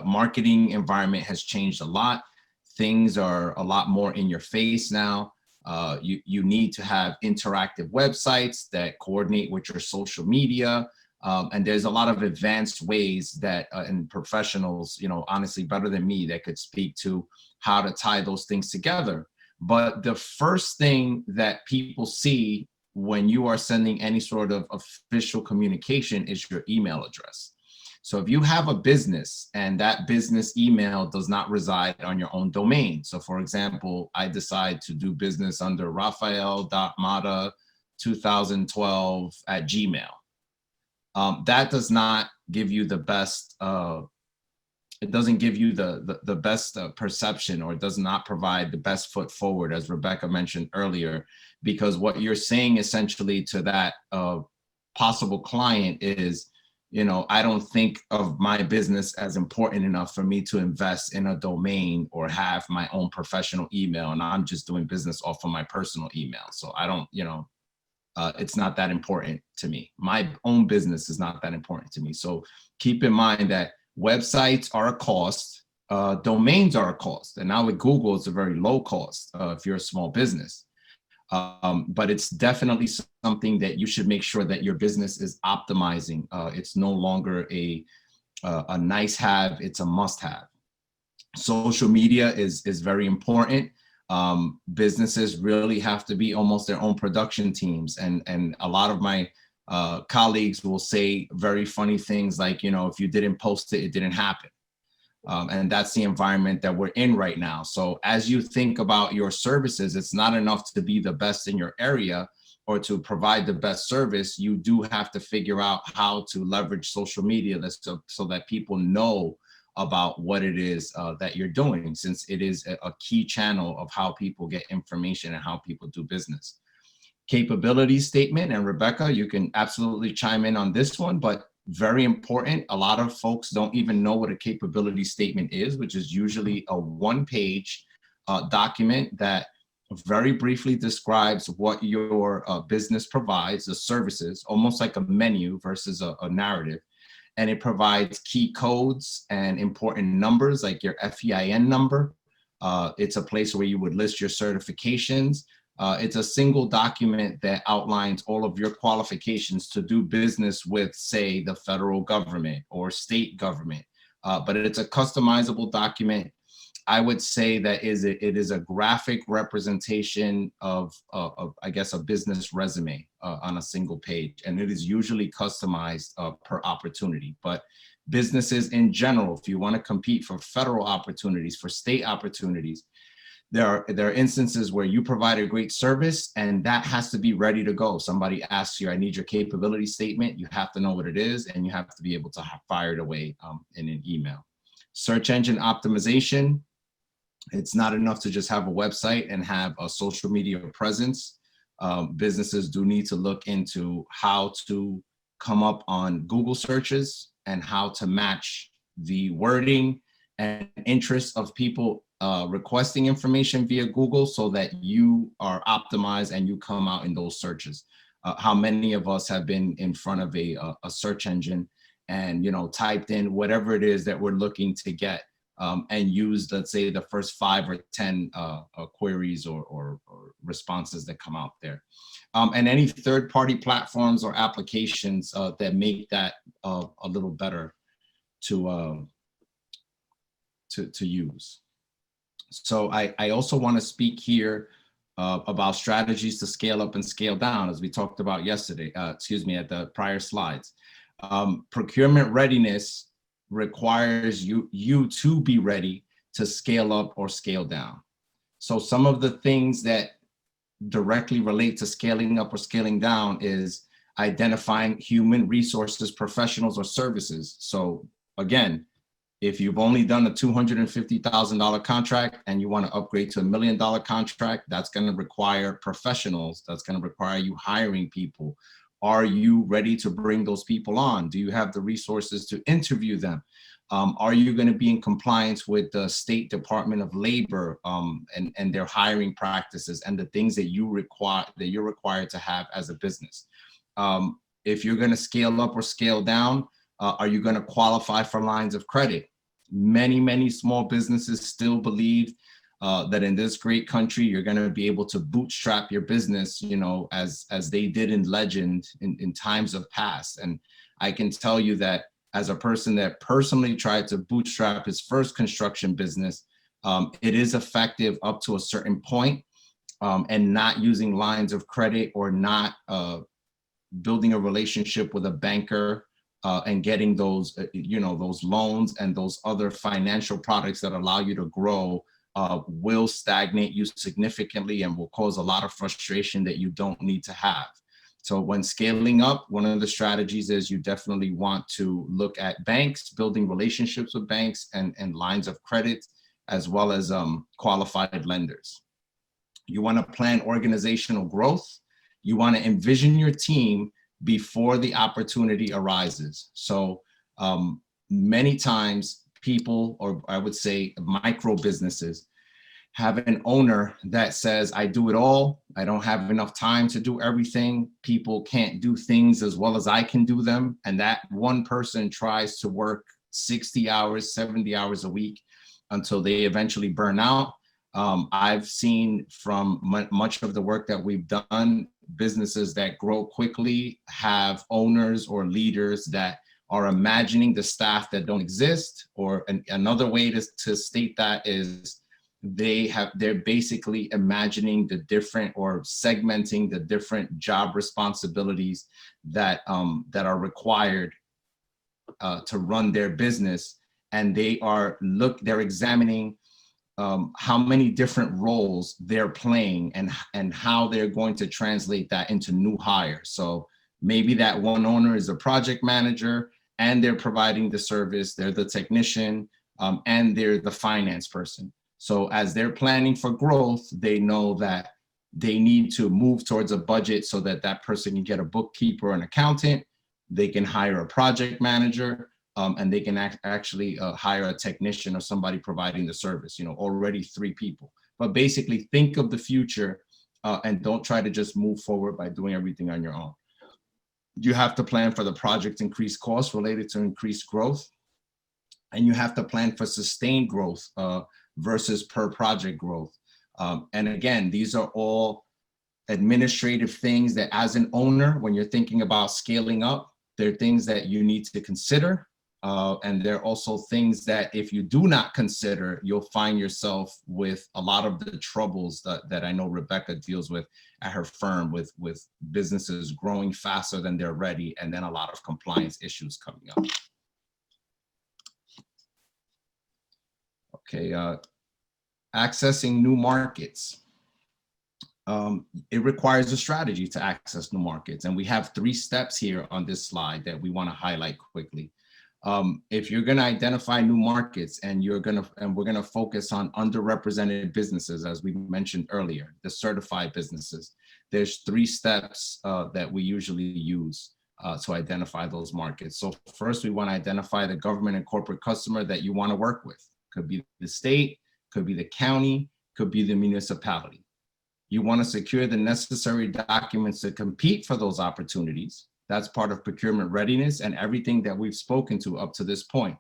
marketing environment has changed a lot. Things are a lot more in your face now. You need to have interactive websites that coordinate with your social media. And there's a lot of advanced ways that, and professionals, honestly better than me, that could speak to how to tie those things together. But the first thing that people see when you are sending any sort of official communication is your email address. So if you have a business and that business email does not reside on your own domain. So for example, I decide to do business under rafael.mata2012@gmail. That does not give you the best, it doesn't give you the best perception, or does not provide the best foot forward, as Rebecca mentioned earlier, because what you're saying essentially to that possible client is, I don't think of my business as important enough for me to invest in a domain or have my own professional email, and I'm just doing business off of my personal email. So I don't, it's not that important to me. My own business is not that important to me. So keep in mind that websites are a cost, domains are a cost. And now with Google, it's a very low cost if you're a small business. But it's definitely something that you should make sure that your business is optimizing. It's no longer a nice have, it's a must have. Social media is very important. Businesses really have to be almost their own production teams. And a lot of my colleagues will say very funny things like, if you didn't post it, it didn't happen. And that's the environment that we're in right now. So as you think about your services, it's not enough to be the best in your area or to provide the best service. You do have to figure out how to leverage social media so that people know about what it is that you're doing, since it is a key channel of how people get information and how people do business. Capability statement, and Rebecca, you can absolutely chime in on this one, but very important. A lot of folks don't even know what a capability statement is, which is usually a one-page document that very briefly describes what your business provides, the services, almost like a menu versus a narrative. And it provides key codes and important numbers like your FEIN number. It's a place where you would list your certifications. It's a single document that outlines all of your qualifications to do business with, say, the federal government or state government. But it's a customizable document. I would say that it is a graphic representation of I guess, a business resume on a single page. And it is usually customized per opportunity. But businesses in general, if you want to compete for federal opportunities, for state opportunities, there are instances where you provide a great service and that has to be ready to go. Somebody asks you, I need your capability statement. You have to know what it is, and you have to be able to fire it away in an email. Search engine optimization. It's not enough to just have a website and have a social media presence. Businesses do need to look into how to come up on Google searches and how to match the wording and interests of people requesting information via Google so that you are optimized and you come out in those searches. How many of us have been in front of a search engine and typed in whatever it is that we're looking to get and used, let's say, the first 5 or 10 queries or responses that come out there. And any third-party platforms or applications that make that a little better to use. So I also want to speak here about strategies to scale up and scale down, as we talked about yesterday, at the prior slides. Procurement readiness requires you to be ready to scale up or scale down. So some of the things that directly relate to scaling up or scaling down is identifying human resources, professionals, or services. So again, If you've only done a $250,000 contract and you want to upgrade to $1 million contract, that's going to require professionals. That's going to require you hiring people. Are you ready to bring those people on? Do you have the resources to interview them? Are you going to be in compliance with the State Department of Labor and their hiring practices and the things that you're required to have as a business? If you're going to scale up or scale down, are you going to qualify for lines of credit? Many small businesses still believe that in this great country, you're going to be able to bootstrap your business, you know, as they did in legend in times of past. And I can tell you that as a person that personally tried to bootstrap his first construction business, it is effective up to a certain point, and not using lines of credit or not building a relationship with a banker and getting those, you know, those loans and those other financial products that allow you to grow will stagnate you significantly and will cause a lot of frustration that you don't need to have. So when scaling up, one of the strategies is you definitely want to look at banks, building relationships with banks and lines of credit, as well as qualified lenders. You want to plan organizational growth. You want to envision your team before the opportunity arises. So many times people, or I would say micro businesses, have an owner that says, I do it all. I don't have enough time to do everything. People can't do things as well as I can do them. And that one person tries to work 60 hours, 70 hours a week until they eventually burn out. I've seen from much of the work that we've done, businesses that grow quickly have owners or leaders that are imagining the staff that don't exist, or another way to state that is they're basically imagining the different or segmenting the different job responsibilities that are required to run their business, and they're examining how many different roles they're playing and how they're going to translate that into new hires. So maybe that one owner is a project manager and they're providing the service, they're the technician, and they're the finance person. So as they're planning for growth, they know that they need to move towards a budget so that that person can get a bookkeeper, an accountant, they can hire a project manager, and they can actually hire a technician or somebody providing the service, you know, already 3 people. But basically think of the future and don't try to just move forward by doing everything on your own. You have to plan for the project's increased costs related to increased growth. And you have to plan for sustained growth versus per project growth. And again, these are all administrative things that as an owner, when you're thinking about scaling up, they're things that you need to consider. And they're also things that if you do not consider, you'll find yourself with a lot of the troubles that I know Rebecca deals with at her firm, with businesses growing faster than they're ready, and then a lot of compliance issues coming up. Okay, accessing new markets. It requires a strategy to access new markets. And we have 3 steps here on this slide that we want to highlight quickly. If you're going to identify new markets and we're going to focus on underrepresented businesses, as we mentioned earlier, the certified businesses, there's 3 steps that we usually use to identify those markets. So first, we want to identify the government and corporate customer that you want to work with. Could be the state, could be the county, could be the municipality. You want to secure the necessary documents to compete for those opportunities. That's part of procurement readiness and everything that we've spoken to up to this point.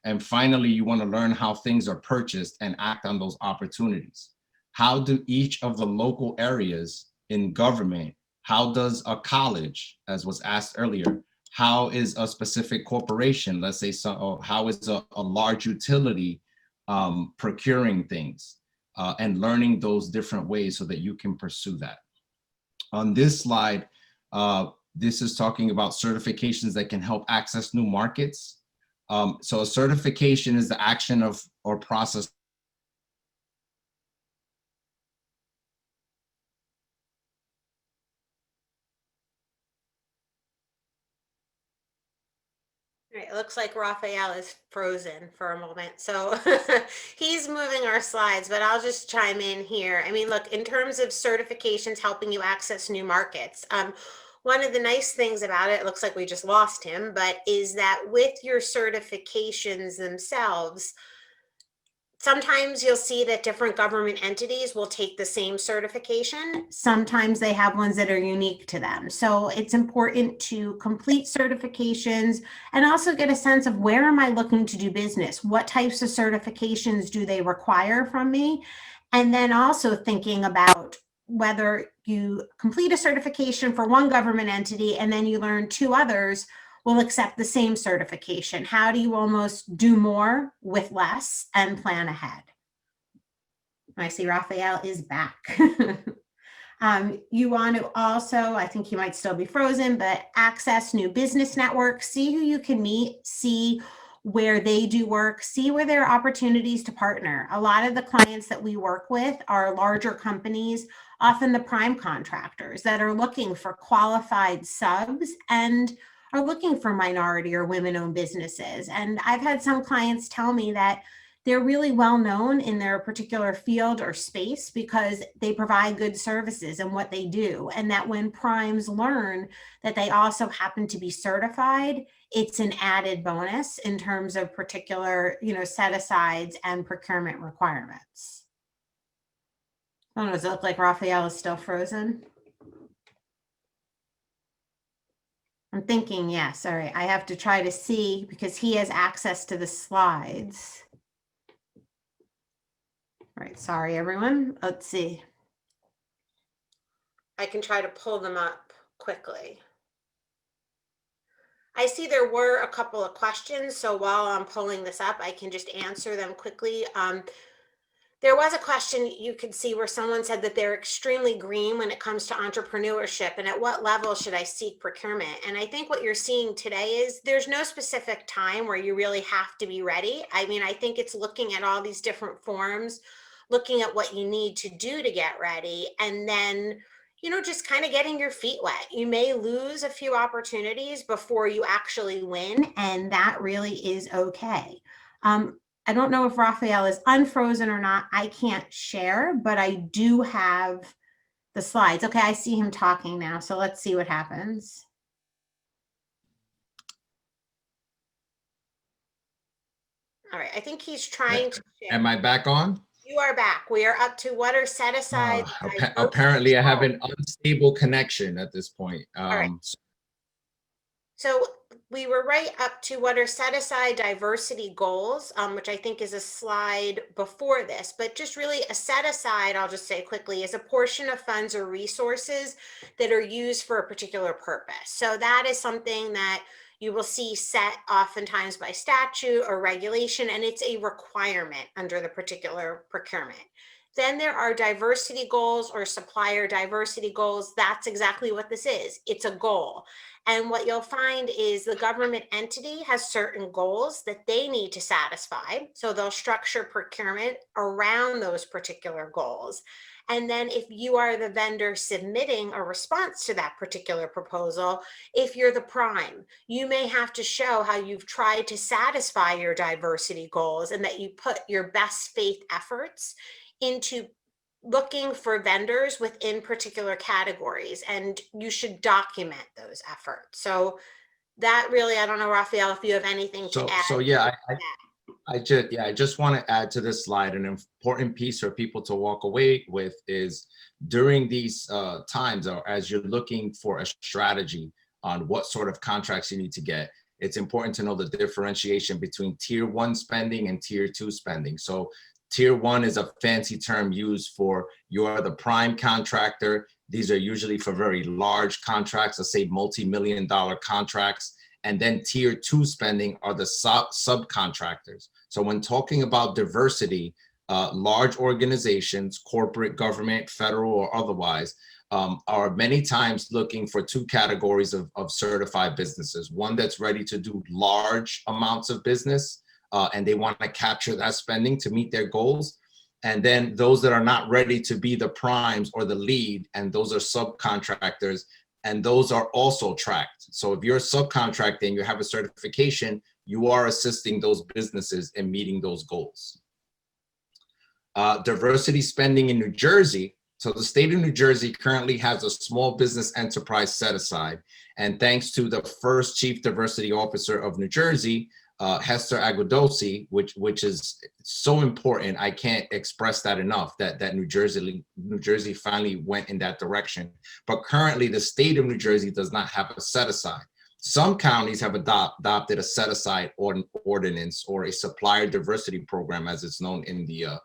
And finally, you want to learn how things are purchased and act on those opportunities. How do each of the local areas in government, how does a college, as was asked earlier, how is a specific corporation, let's say, how is a large utility procuring things, and learning those different ways so that you can pursue that. On this slide, this is talking about certifications that can help access new markets. So a certification is the action of or process. All Right, it looks like Rafael is frozen for a moment. So he's moving our slides, but I'll just chime in here. I mean, look, in terms of certifications helping you access new markets, one of the nice things about it looks like we just lost him, but is that with your certifications themselves, sometimes you'll see that different government entities will take the same certification. Sometimes they have ones that are unique to them. So it's important to complete certifications and also get a sense of where am I looking to do business? What types of certifications do they require from me? And then also thinking about whether you complete a certification for one government entity and then you learn two others will accept the same certification. How do you almost do more with less and plan ahead? I see Rafael is back. You want to also, I think he might still be frozen, but access new business networks, see who you can meet, see where they do work, see where there are opportunities to partner. A lot of the clients that we work with are larger companies, often the prime contractors that are looking for qualified subs and are looking for minority or women-owned businesses. And I've had some clients tell me that they're really well known in their particular field or space because they provide good services in what they do. And that when primes learn that they also happen to be certified, it's an added bonus in terms of particular, set-asides and procurement requirements. I don't know, does it look like Rafael is still frozen? I'm thinking, yes. All right. I have to try to see because he has access to the slides. All right. Sorry, everyone. Let's see. I can try to pull them up quickly. I see there were a couple of questions. So while I'm pulling this up, I can just answer them quickly. There was a question you could see where someone said that they're extremely green when it comes to entrepreneurship and at what level should I seek procurement? And I think what you're seeing today is there's no specific time where you really have to be ready. I mean, I think it's looking at all these different forms, looking at what you need to do to get ready, and then, just kind of getting your feet wet. You may lose a few opportunities before you actually win, and that really is okay. I don't know if Rafael is unfrozen or not. I can't share, but I do have the slides. Okay, I see him talking now. So let's see what happens. All right, I think he's trying to share. Am I back on? You are back. We are up to what are set aside. Apparently, I have an unstable connection at this point. All right. So we were right up to what are set aside diversity goals, which I think is a slide before this, but just really a set aside, I'll just say quickly, is a portion of funds or resources that are used for a particular purpose. So that is something that you will see set oftentimes by statute or regulation, and it's a requirement under the particular procurement. Then there are diversity goals or supplier diversity goals. That's exactly what this is. It's a goal. And what you'll find is the government entity has certain goals that they need to satisfy. So they'll structure procurement around those particular goals. And then if you are the vendor submitting a response to that particular proposal, if you're the prime, you may have to show how you've tried to satisfy your diversity goals and that you put your best faith efforts into looking for vendors within particular categories, and you should document those efforts. So that really, I don't know, Rafael, if you have anything to add. So yeah, I just want to add to this slide, an important piece for people to walk away with is during these times, or as you're looking for a strategy on what sort of contracts you need to get, it's important to know the differentiation between tier 1 spending and tier 2 spending. So tier 1 is a fancy term used for you're the prime contractor. These are usually for very large contracts, let's say multi-million-dollar contracts. And then tier 2 spending are the subcontractors. So when talking about diversity, large organizations, corporate, government, federal, or otherwise, are many times looking for 2 categories of certified businesses. One that's ready to do large amounts of business, and they want to capture that spending to meet their goals. And then those that are not ready to be the primes or the lead, and those are subcontractors, and those are also tracked. So if you're subcontracting, you have a certification, you are assisting those businesses in meeting those goals. Diversity spending in New Jersey. So the state of New Jersey currently has a small business enterprise set aside. And thanks to the first chief diversity officer of New Jersey, Hester Agudosi, which is so important. I can't express that enough, that New Jersey finally went in that direction. But currently the state of New Jersey does not have a set aside. Some counties have adopted a set aside ordinance or a supplier diversity program, as it's known in the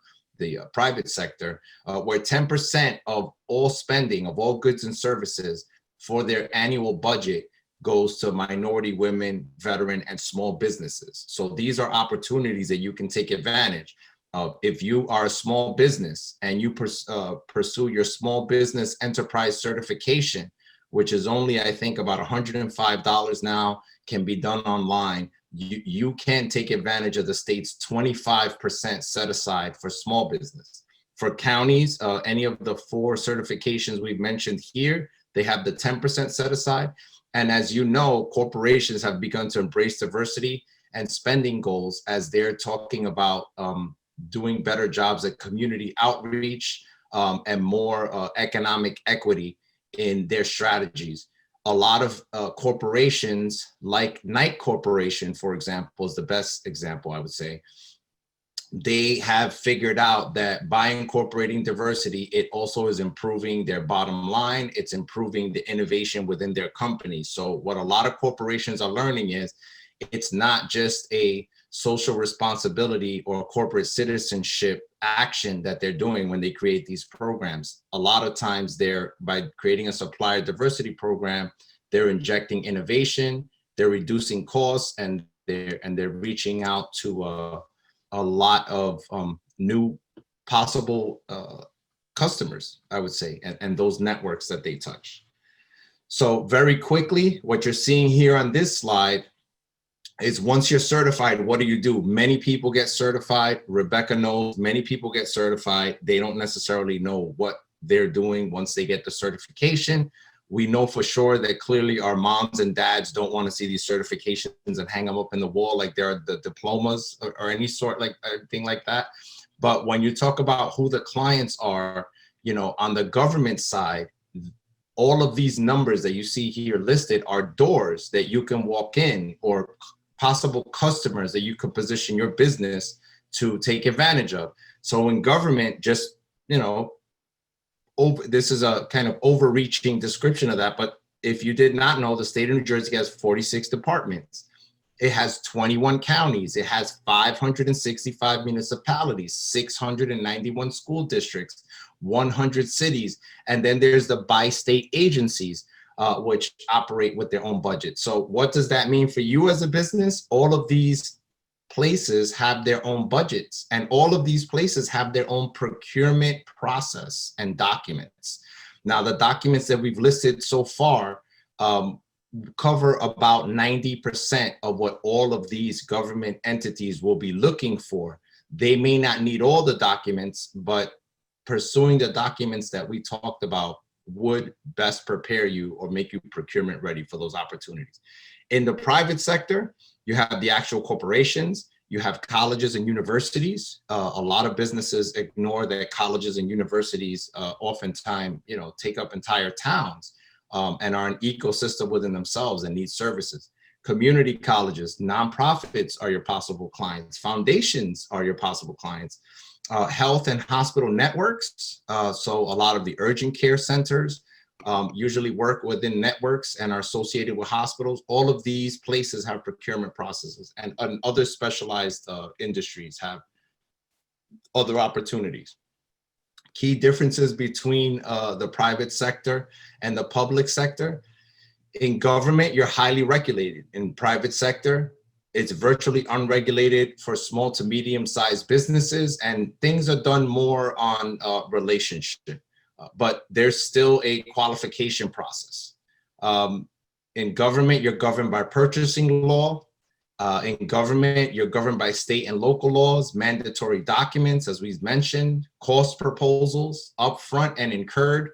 private sector, where 10% of all spending of all goods and services for their annual budget goes to minority, women, veteran, and small businesses. So these are opportunities that you can take advantage of. If you are a small business and you pursue your small business enterprise certification, which is only, I think, about $105 now, can be done online. You can take advantage of the state's 25% set aside for small business. For counties, any of the 4 certifications we've mentioned here, they have the 10% set aside. And as you know, corporations have begun to embrace diversity and spending goals as they're talking about doing better jobs at community outreach and more economic equity in their strategies. A lot of corporations, like Knight Corporation, for example, is the best example, I would say. They have figured out that by incorporating diversity, it also is improving their bottom line. It's improving the innovation within their company. So what a lot of corporations are learning is it's not just a social responsibility or corporate citizenship action that they're doing when they create these programs. A lot of times by creating a supplier diversity program, they're injecting innovation, they're reducing costs, and they're reaching out to a lot of new possible customers, I would say, and those networks that they touch. So very quickly, what you're seeing here on this slide is once you're certified, what do? Many people get certified. Rebecca knows many people get certified. They don't necessarily know what they're doing once they get the certification. We know for sure that clearly our moms and dads don't want to see these certifications and hang them up in the wall like they're the diplomas or any sort like thing like that. But when you talk about who the clients are, on the government side, all of these numbers that you see here listed are doors that you can walk in or possible customers that you could position your business to take advantage of. So in government, just, this is a kind of overreaching description of that, but if you did not know, the state of New Jersey has 46 departments. It has 21 counties. It has 565 municipalities, 691 school districts, 100 cities. And then there's the bi-state agencies, which operate with their own budget. So what does that mean for you as a business? All of these places have their own budgets, and all of these places have their own procurement process and documents. Now, the documents that we've listed so far cover about 90% of what all of these government entities will be looking for. They may not need all the documents, but pursuing the documents that we talked about would best prepare you or make you procurement ready for those opportunities. In the private sector, you have the actual corporations, you have colleges and universities. A lot of businesses ignore that colleges and universities oftentimes, take up entire towns and are an ecosystem within themselves and need services. Community colleges, nonprofits are your possible clients. Foundations are your possible clients. Health and hospital networks. So a lot of the urgent care centers usually work within networks and are associated with hospitals. All of these places have procurement processes, and other specialized industries have other opportunities. Key differences between the private sector and the public sector. In government, you're highly regulated. In private sector, it's virtually unregulated for small to medium-sized businesses, and things are done more on relationship. But there's still a qualification process. In government, you're governed by purchasing law. In government, you're governed by state and local laws, mandatory documents, as we've mentioned, cost proposals, upfront and incurred.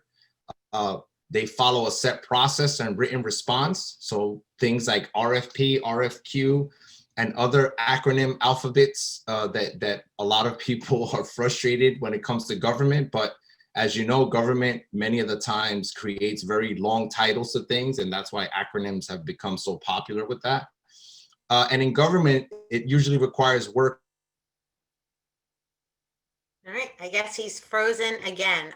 They follow a set process and written response. So things like RFP, RFQ, and other acronym alphabets that a lot of people are frustrated when it comes to government. But as you know, government many of the times creates very long titles to things, and that's why acronyms have become so popular with that. And in government, it usually requires work. All right, I guess he's frozen again.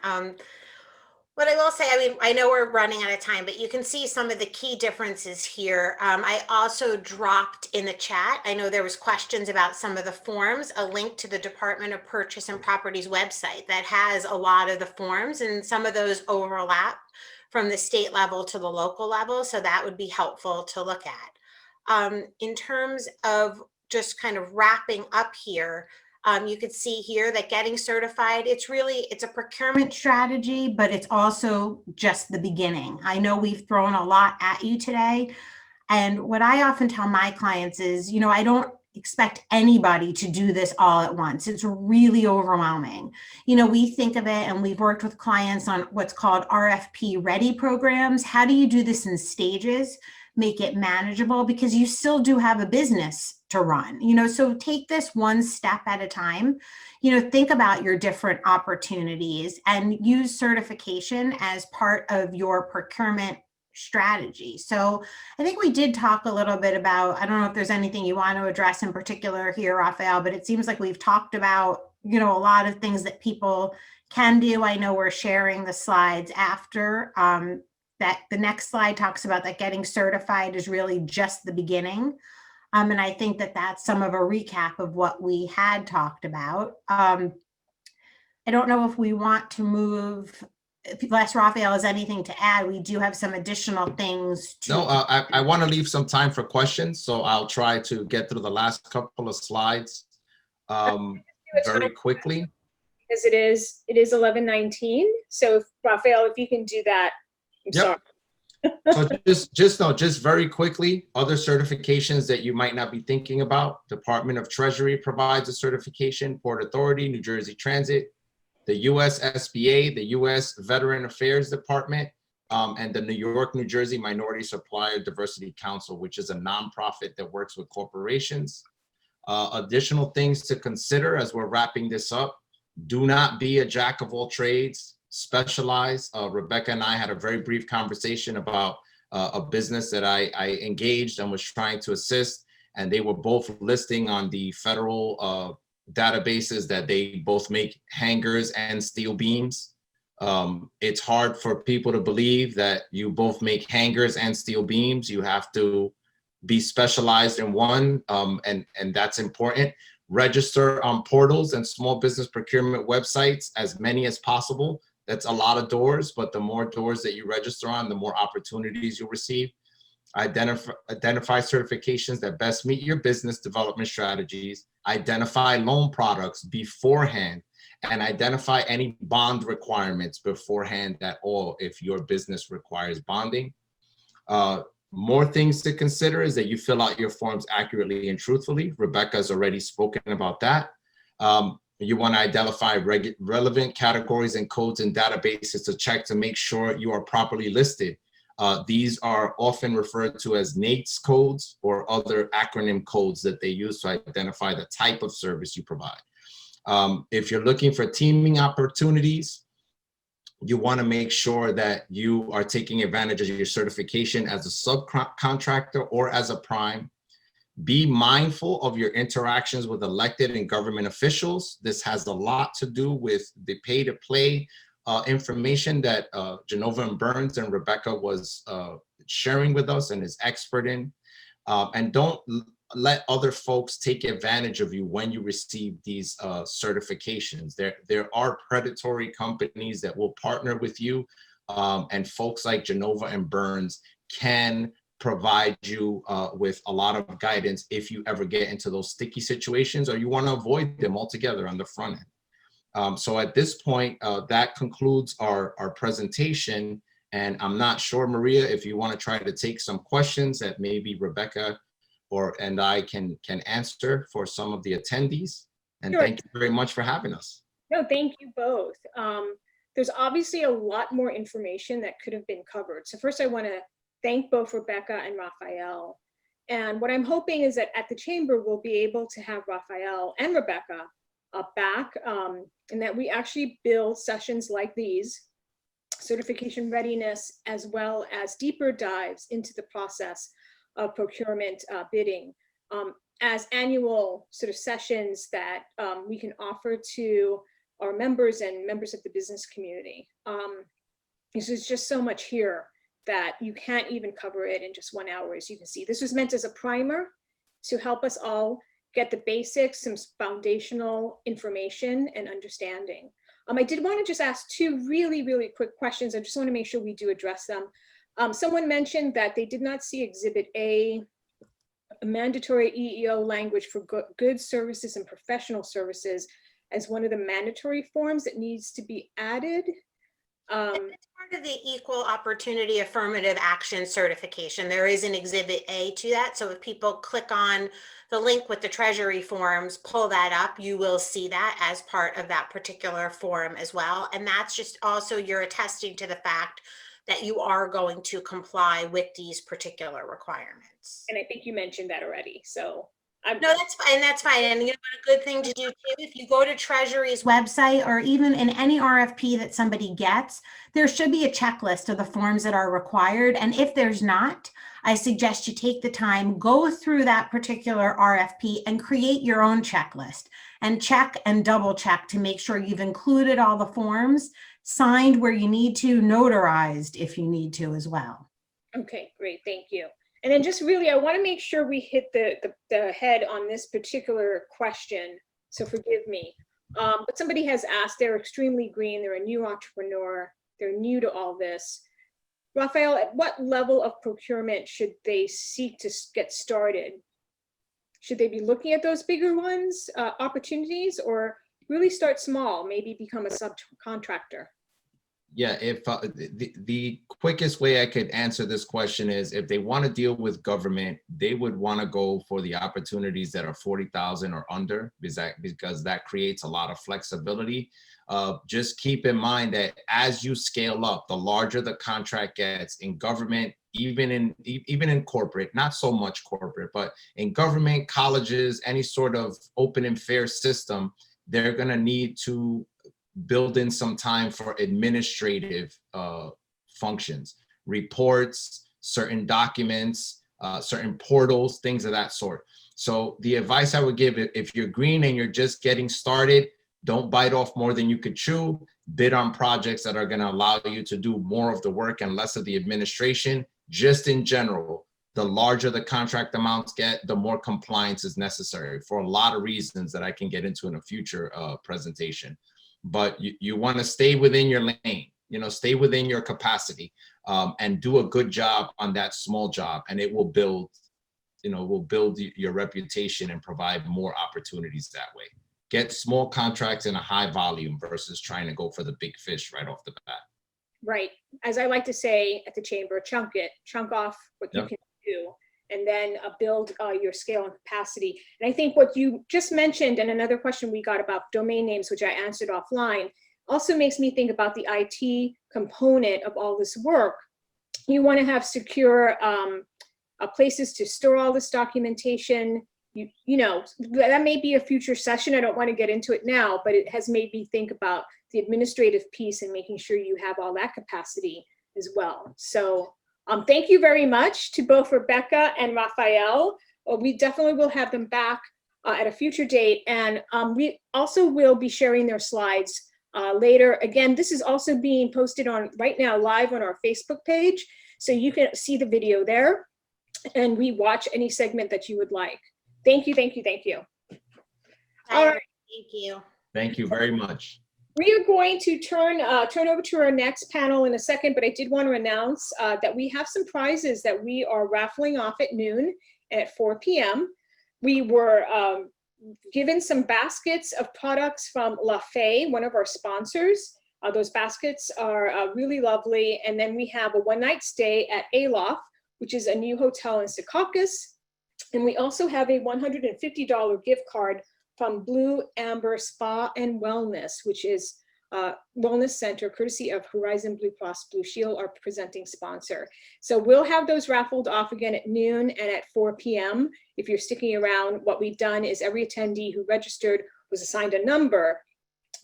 What I will say, I mean, I know we're running out of time, but you can see some of the key differences here. I also dropped in the chat, I know there was questions about some of the forms, a link to the Department of Purchase and Property's website that has a lot of the forms, and some of those overlap from the state level to the local level. So that would be helpful to look at. In terms of just kind of wrapping up here, you could see here that getting certified, it's a procurement strategy, but it's also just the beginning. I know we've thrown a lot at you today. And what I often tell my clients is, I don't expect anybody to do this all at once. It's really overwhelming. We think of it, and we've worked with clients on what's called RFP ready programs. How do you do this in stages? Make it manageable, because you still do have a business to run, so take this one step at a time. Think about your different opportunities and use certification as part of your procurement strategy. So I think we did talk a little bit about, I don't know if there's anything you want to address in particular here, Rafael, but it seems like we've talked about, a lot of things that people can do. I know we're sharing the slides after. That the next slide talks about that getting certified is really just the beginning. And I think that that's some of a recap of what we had talked about. I don't know if we want to move, unless Rafael has anything to add. We do have some additional things to. No, I want to leave some time for questions, so I'll try to get through the last couple of slides very quickly. Because it is 11:19. So Rafael, if you can do that, I'm sorry. So just very quickly, other certifications that you might not be thinking about. Department of Treasury provides a certification, Port Authority, New Jersey Transit, the US SBA, the US Veteran Affairs Department, and the New York, New Jersey Minority Supplier Diversity Council, which is a nonprofit that works with corporations. Additional things to consider as we're wrapping this up: do not be a jack of all trades. Specialize. Rebecca and I had a very brief conversation about a business that I engaged and was trying to assist, and they were both listing on the federal databases that they both make hangers and steel beams. It's hard for people to believe that you both make hangers and steel beams. You have to be specialized in one, and that's important. Register on portals and small business procurement websites, as many as possible. That's a lot of doors, but the more doors that you register on, the more opportunities you'll receive. Identify certifications that best meet your business development strategies. Identify loan products beforehand, and identify any bond requirements beforehand at all if your business requires bonding. More things to consider is that you fill out your forms accurately and truthfully. Rebecca's already spoken about that. You want to identify relevant categories and codes and databases to check to make sure you are properly listed. These are often referred to as NAICS codes or other acronym codes that they use to identify the type of service you provide. If you're looking for teaming opportunities, you want to make sure that you are taking advantage of your certification as a subcontractor or as a prime. Be mindful of your interactions with elected and government officials. This has a lot to do with the pay-to-play information that Genova and Burns and Rebecca was sharing with us and is expert in. And don't let other folks take advantage of you when you receive these certifications. There are predatory companies that will partner with you, and folks like Genova and Burns can provide you with a lot of guidance if you ever get into those sticky situations or you want to avoid them altogether on the front end. So at this point, that concludes our presentation. And I'm not sure, Maria, if you want to try to take some questions that maybe Rebecca and I can answer for some of the attendees. And Sure. Thank you very much for having us. No, thank you both. There's obviously a lot more information that could have been covered. So first I want to thank both Rebecca and Rafael. And what I'm hoping is that at the chamber, we'll be able to have Rafael and Rebecca back, and that we actually build sessions like these, certification readiness, as well as deeper dives into the process of procurement bidding, as annual sort of sessions that we can offer to our members and members of the business community. There's just so much here that you can't even cover it in just 1 hour. As you can see, this was meant as a primer to help us all get the basics, some foundational information and understanding. I did want to just ask two really, really quick questions. I just want to make sure we do address them. Someone mentioned that they did not see Exhibit A, a mandatory EEO language for goods, services, and professional services as one of the mandatory forms that needs to be added. It's part of the Equal Opportunity Affirmative Action Certification. There is an Exhibit A to that. So if people click on the link with the Treasury forms, pull that up, you will see that as part of that particular form as well. And that's just also you're attesting to the fact that you are going to comply with these particular requirements. And I think you mentioned that already. So no, that's fine. That's fine. And you know, a good thing to do too, if you go to Treasury's website or even in any RFP that somebody gets, there should be a checklist of the forms that are required. And if there's not, I suggest you take the time, go through that particular RFP and create your own checklist and check and double check to make sure you've included all the forms, signed where you need to, notarized if you need to as well. Okay, great. Thank you. And then just really, I want to make sure we hit the head on this particular question. So forgive me. But somebody has asked, they're extremely green. They're a new entrepreneur. They're new to all this. Rafael, at what level of procurement should they seek to get started? Should they be looking at those bigger ones, opportunities, or really start small, maybe become a subcontractor? Yeah, if the quickest way I could answer this question is if they want to deal with government, they would want to go for the opportunities that are 40,000 or under, because that creates a lot of flexibility. Just keep in mind that as you scale up, the larger the contract gets in government, even in corporate, not so much corporate, but in government, colleges, any sort of open and fair system, they're going to need to build in some time for administrative functions, reports, certain documents, certain portals, things of that sort. So the advice I would give, if you're green and you're just getting started, don't bite off more than you could chew. Bid on projects that are going to allow you to do more of the work and less of the administration. Just in general, the larger the contract amounts get, the more compliance is necessary for a lot of reasons that I can get into in a future presentation. But you want to stay within your lane, stay within your capacity, and do a good job on that small job, and it will build, your reputation and provide more opportunities that way. Get small contracts in a high volume versus trying to go for the big fish right off the bat. Right. As I like to say at the chamber, chunk off what you can do, and then build your scale and capacity. And I think what you just mentioned, and another question we got about domain names, which I answered offline, also makes me think about the IT component of all this work. You want to have secure places to store all this documentation. That may be a future session. I don't want to get into it now, but it has made me think about the administrative piece and making sure you have all that capacity as well. So thank you very much to both Rebecca and Rafael. We definitely will have them back at a future date. And we also will be sharing their slides later. Again, this is also being posted on right now live on our Facebook page. So you can see the video there and rewatch any segment that you would like. Thank you, thank you, thank you. All right. Thank you. Thank you very much. We are going to turn over to our next panel in a second, but I did want to announce that we have some prizes that we are raffling off at noon at 4 p.m. We were given some baskets of products from La Fay, one of our sponsors. Those baskets are really lovely. And then we have a one-night stay at Aloft, which is a new hotel in Secaucus. And we also have a $150 gift card from Blue Amber Spa and Wellness, which is Wellness Center, courtesy of Horizon Blue Cross Blue Shield, our presenting sponsor. So we'll have those raffled off again at noon and at 4 p.m. If you're sticking around, what we've done is every attendee who registered was assigned a number,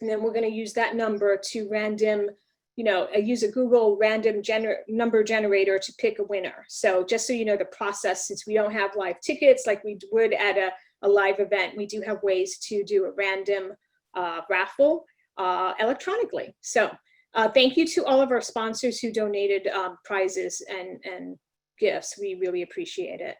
and then we're going to use that number to random, use a Google random number generator to pick a winner. So just so you know the process, since we don't have live tickets like we would at a live event, we do have ways to do a random raffle electronically. So thank you to all of our sponsors who donated prizes and gifts. We really appreciate it.